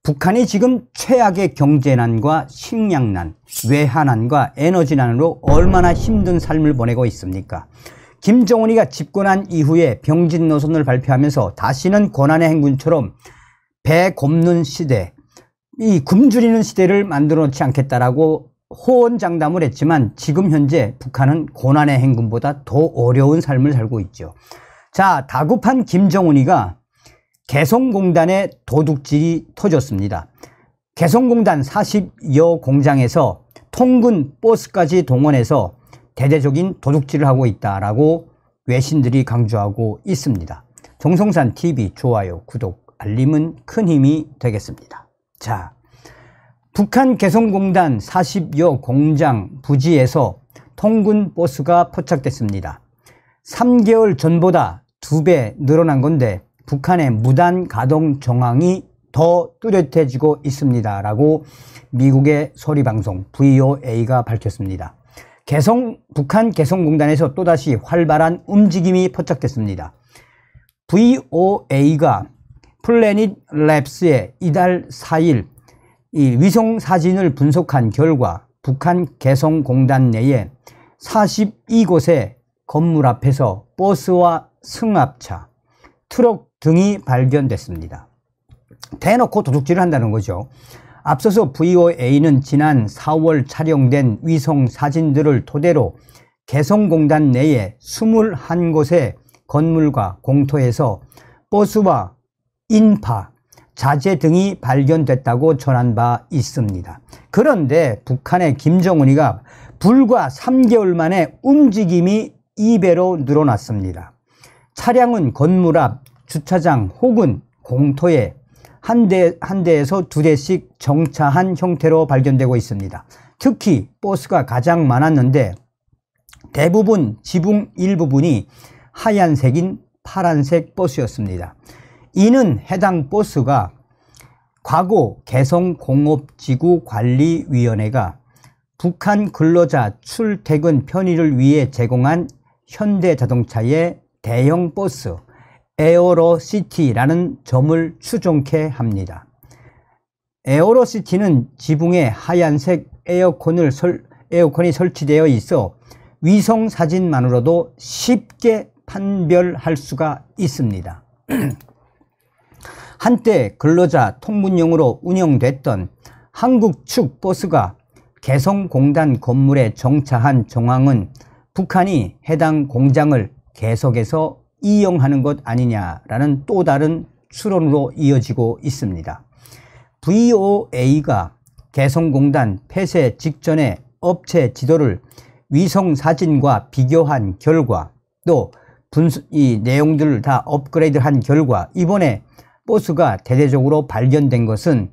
북한이 지금 최악의 경제난과 식량난, 외환난과 에너지난으로 얼마나 힘든 삶을 보내고 있습니까? 김정은이가 집권한 이후에 병진 노선을 발표하면서 다시는 고난의 행군처럼 배 굽는 시대, 이 굶주리는 시대를 만들어 놓지 않겠다라고 호언장담을 했지만 지금 현재 북한은 고난의 행군보다 더 어려운 삶을 살고 있죠. 자, 다급한 김정은이가 개성공단의 도둑질이 터졌습니다. 개성공단 40여 공장에서 통근 버스까지 동원해서 대대적인 도둑질을 하고 있다라고 외신들이 강조하고 있습니다. 정성산 TV 좋아요, 구독, 알림은 큰 힘이 되겠습니다. 자, 북한 개성공단 40여 공장 부지에서 통근 버스가 포착됐습니다. 3개월 전보다 2배 늘어난 건데 북한의 무단 가동 정황이 더 뚜렷해지고 있습니다 라고 미국의 소리방송 VOA가 밝혔습니다. 북한 개성공단에서 또다시 활발한 움직임이 포착됐습니다. VOA가 플래닛 랩스의 이달 4일 이 위성 사진을 분석한 결과 북한 개성공단 내에 42곳의 건물 앞에서 버스와 승합차, 트럭 등이 발견됐습니다. 대놓고 도둑질을 한다는 거죠. 앞서서 VOA는 지난 4월 촬영된 위성 사진들을 토대로 개성공단 내에 21곳의 건물과 공터에서 버스와 인파, 자재 등이 발견됐다고 전한 바 있습니다. 그런데 북한의 김정은이가 불과 3개월 만에 움직임이 2배로 늘어났습니다. 차량은 건물 앞 주차장 혹은 공터에 한 대에서 2대씩 정차한 형태로 발견되고 있습니다. 특히 버스가 가장 많았는데 대부분 지붕 일부분이 하얀색인 파란색 버스였습니다. 이는 해당 버스가 과거 개성공업지구관리위원회가 북한 근로자 출퇴근 편의를 위해 제공한 현대자동차의 대형 버스 에어로시티라는 점을 추정케 합니다. 에어로시티는 지붕에 하얀색 에어컨이 설치되어 있어 위성 사진만으로도 쉽게 판별할 수가 있습니다. 한때 근로자 통근용으로 운영됐던 한국 측 버스가 개성공단 건물에 정차한 정황은 북한이 해당 공장을 계속해서 이용하는 것 아니냐라는 또 다른 추론으로 이어지고 있습니다. VOA가 개성공단 폐쇄 직전의 업체 지도를 위성 사진과 비교한 결과 또 이 내용들을 다 업그레이드한 결과 이번에 버스가 대대적으로 발견된 것은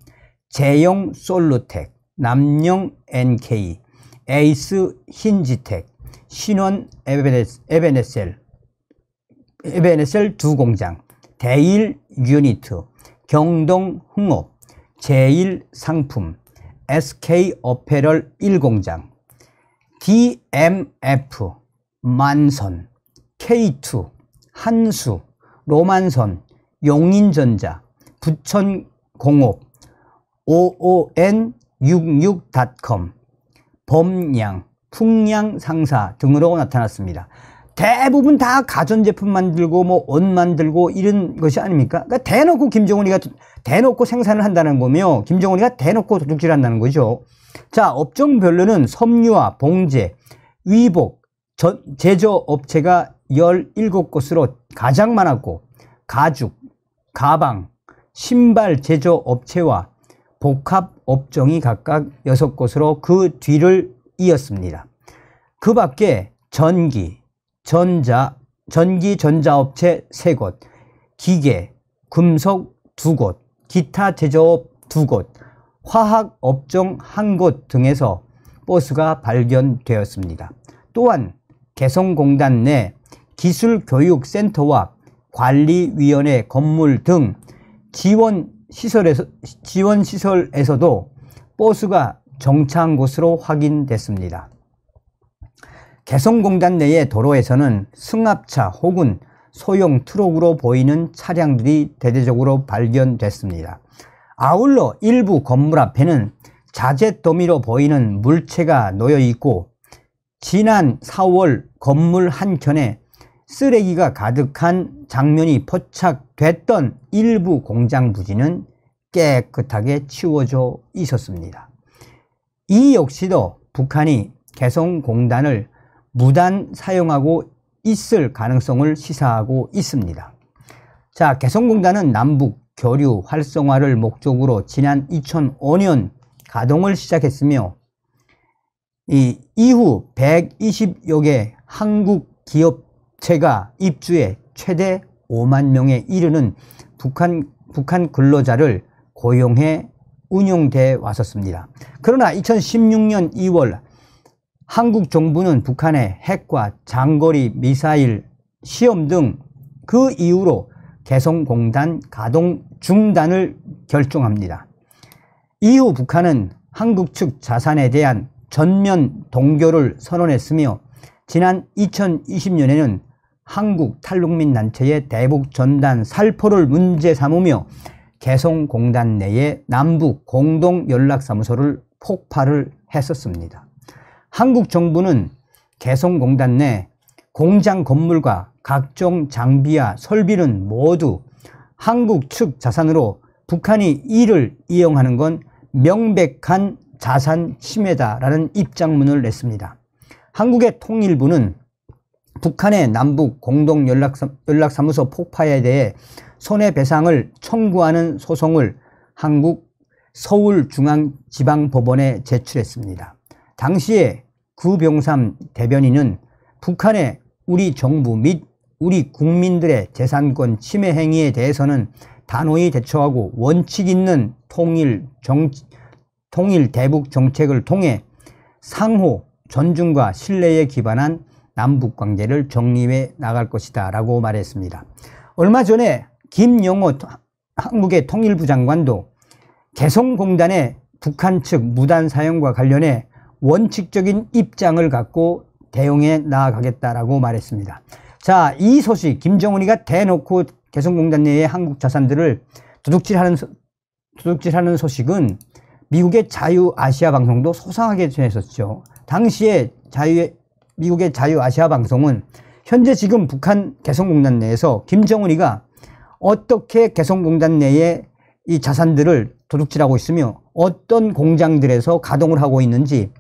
제영 솔루텍, 남영 NK, 에이스 힌지텍, 신원 에베네셀 두 공장, 대일 유니트, 경동 흥업, 제일 상품, SK 어페럴 1공장, DMF, 만선, K2, 한수, 로만선, 용인전자, 부천공업, OON66.com, 범양, 풍양상사 등으로 나타났습니다. 대부분 다 가전제품 만들고 뭐 옷 만들고 이런 것이 아닙니까? 그러니까 대놓고 김정은이가 대놓고 생산을 한다는 거며 김정은이가 대놓고 도둑질 한다는 거죠. 자, 업종별로는 섬유와 봉제, 위복, 제조업체가 17곳으로 가장 많았고 가죽, 가방, 신발 제조업체와 복합업종이 각각 6곳으로 그 뒤를 이었습니다. 그 밖에 전자업체 3곳, 기계, 금속 2곳, 기타 제조업 2곳, 화학업종 1곳 등에서 버스가 발견되었습니다. 또한 개성공단 내 기술교육센터와 관리위원회 건물 등 지원시설에서도 버스가 정차한 것으로 확인됐습니다. 개성공단 내의 도로에서는 승합차 혹은 소형 트럭으로 보이는 차량들이 대대적으로 발견됐습니다. 아울러 일부 건물 앞에는 자재 더미로 보이는 물체가 놓여 있고 지난 4월 건물 한켠에 쓰레기가 가득한 장면이 포착됐던 일부 공장 부지는 깨끗하게 치워져 있었습니다. 이 역시도 북한이 개성공단을 무단 사용하고 있을 가능성을 시사하고 있습니다. 자, 개성공단은 남북 교류 활성화를 목적으로 지난 2005년 가동을 시작했으며 이후 120여 개 한국 기업체가 입주해 최대 5만 명에 이르는 북한 근로자를 고용해 운용돼 왔었습니다. 그러나 2016년 2월 한국 정부는 북한의 핵과 장거리 미사일 시험 등 그 이후로 개성공단 가동 중단을 결정합니다. 이후 북한은 한국 측 자산에 대한 전면 동결을 선언했으며 지난 2020년에는 한국 탈북민 단체의 대북 전단 살포를 문제 삼으며 개성공단 내에 남북 공동연락사무소를 폭파를 했었습니다. 한국 정부는 개성공단 내 공장 건물과 각종 장비와 설비는 모두 한국 측 자산으로 북한이 이를 이용하는 건 명백한 자산 침해다라는 입장문을 냈습니다. 한국의 통일부는 북한의 남북 공동연락사무소 폭파에 대해 손해배상을 청구하는 소송을 한국 서울중앙지방법원에 제출했습니다. 당시에 구병삼 대변인은 북한의 우리 정부 및 우리 국민들의 재산권 침해 행위에 대해서는 단호히 대처하고 원칙 있는 통일 대북 정책을 통해 상호 존중과 신뢰에 기반한 남북관계를 정립해 나갈 것이다 라고 말했습니다. 얼마 전에 김영호 한국의 통일부 장관도 개성공단의 북한 측 무단 사용과 관련해 원칙적인 입장을 갖고 대응해 나아가겠다라고 말했습니다. 자, 이 소식, 김정은이가 대놓고 개성공단 내의 한국 자산들을 도둑질하는 소식은 미국의 자유아시아 방송도 소상하게 전했었죠. 당시에 미국의 자유아시아 방송은 현재 지금 북한 개성공단 내에서 김정은이가 어떻게 개성공단 내에 이 자산들을 도둑질하고 있으며 어떤 공장들에서 가동을 하고 있는지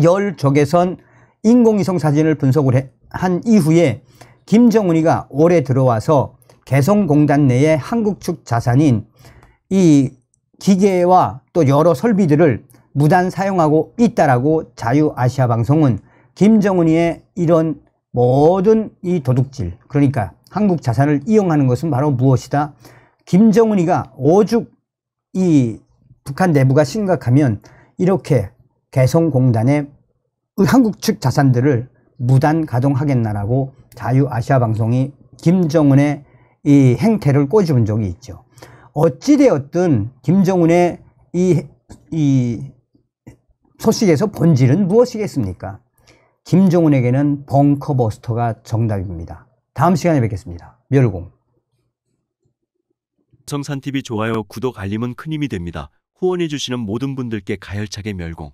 열적외선 인공위성 사진을 분석을 한 이후에 김정은이가 올해 들어와서 개성공단 내에 한국 측 자산인 이 기계와 또 여러 설비들을 무단 사용하고 있다라고 자유아시아 방송은 김정은이의 이런 모든 이 도둑질, 그러니까 한국 자산을 이용하는 것은 바로 무엇이다? 김정은이가 오죽 이 북한 내부가 심각하면 이렇게 개성공단의 한국 측 자산들을 무단 가동하겠나라고 자유아시아 방송이 김정은의 이 행태를 꼬집은 적이 있죠. 어찌되었든 김정은의 이 소식에서 본질은 무엇이겠습니까? 김정은에게는 벙커버스터가 정답입니다. 다음 시간에 뵙겠습니다. 멸공. 성산TV 좋아요, 구독, 알림은 큰 힘이 됩니다. 후원해주시는 모든 분들께 가열차게 멸공.